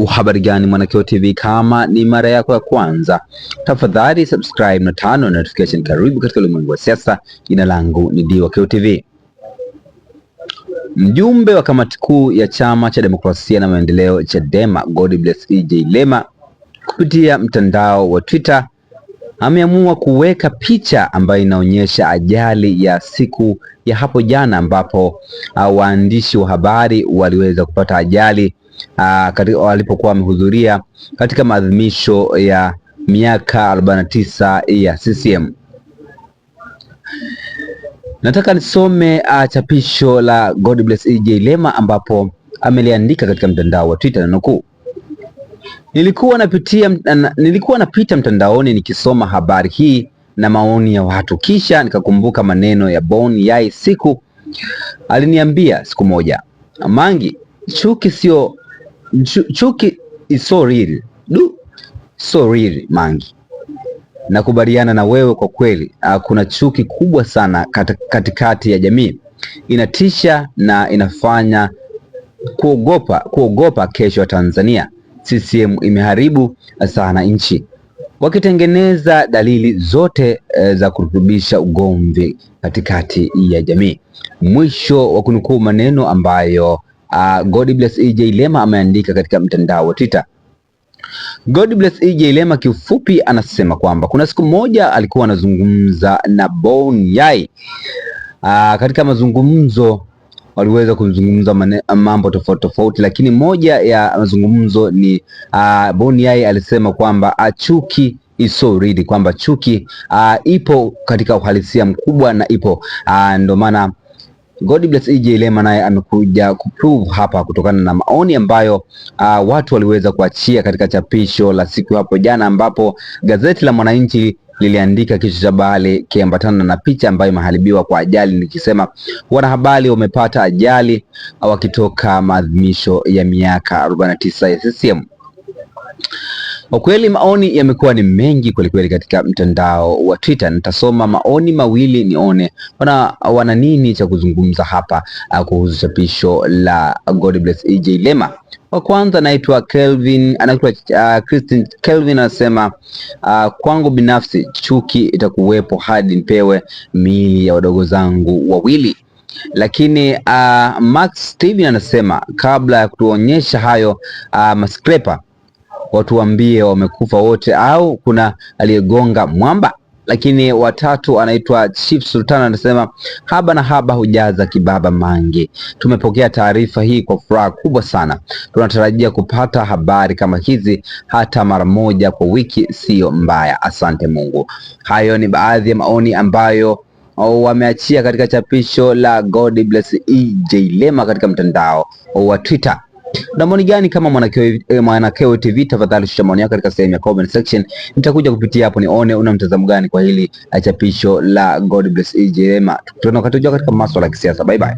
Habari gani Mwanakeo TV, kama ni mara yako ya kwanza tafadhali subscribe na tano notification. Karibu katika ulimwengu wa siasa. Jina langu ni Diwakeo TV. Mjumbe wa kamati kuu ya chama cha demokrasia na maendeleo Chadema Godbless E.J. Lema kupitia mtandao wa Twitter ameamua kuweka picha ambayo inaonyesha ajali ya siku ya hapo jana, ambapo waandishi wa habari waliweza kupata ajali walipokuwa wamehudhuria katika maadhimisho ya miaka 49 ya CCM. Nataka nisome chapisho la Godbless E.J. Lema ambapo ameliandika katika mtandao wa Twitter na nukuu: Nilikuwa napita mtandaoni nikisoma habari hii na maoni ya watu, kisha nikakumbuka maneno ya Bon Yai. Aliniambia siku moja, Mangi, chuki is so real. So real Mangi. Nakubaliana na wewe kwa kweli. Kuna chuki kubwa sana katikati ya jamii. Inatisha na inafanya kuogopa kesho ya Tanzania. CCM imeharibu sana nchi, wakitengeneza dalili zote za kurutubisha ugomvi katikati ya jamii. Mwisho wa kunukuu maneno ambayo Godbless E.J. Lema ameandika katika mtandao wa Twitter. Godbless E.J. Lema kiufupi anasema kwamba kuna siku moja alikuwa anazungumza na Bon Yai. Katika mazungumzo waliweza kuzungumza mambo tofauti, lakini moja ya mazungumzo ni Bon Yai alisema kwamba chuki is so real, kwamba chuki ipo katika uhalisia mkubwa na ipo ndio maana Godbless E.J. Lema naye amekuja kuprove hapa kutokana na maoni ambayo watu waliweza kuachia katika chapisho la siku hapo jana, ambapo gazeti la Mwananchi liliandika kichwa cha habari kiambatana na picha ambayo imeharibiwa kwa ajali, nikisema wanahabari wamepata ajali wakitoka maadhimisho ya miaka 49 ya CCM. Kwa kweli maoni yamekuwa ni mengi kweli katika mtandao wa Twitter. Nitasoma maoni mawili nione wana nini cha kuzungumza hapa kuhusu chapisho la Godbless E.J. Lema. Wa kwanza anaitwa Christine Kelvin, anasema kwangu binafsi chuki itakuwepo hadi nipewe miili ya wadogo zangu wawili. Lakini Max Steven anasema kabla ya kutuonyesha hayo maskrepa watuambie wamekufa wote au kuna aliyegonga mwamba. Lakini watatu anaitwa Chief Sultan anasema haba na haba hujaza kibaba Mangi. Tumepokea taarifa hii kwa furaha kubwa sana. Tunatarajia kupata habari kama hizi hata mara moja kwa wiki, sio mbaya. Asante Mungu. Hayo ni baadhi ya maoni ambayo wameachia katika chapisho la Godbless E.J. Lema katika mtandao wa Twitter. Na maoni gani kama Mwanakeo TV? Tafadhali shusha maoni yako katika sehemu ya comment section. Nitakuja kupitia hapo nione una mtazamo gani kwa hili chapisho la Godbless E.J. Lema. Tukutane wakati ujao katika masuala ya kisiasa. Bye bye.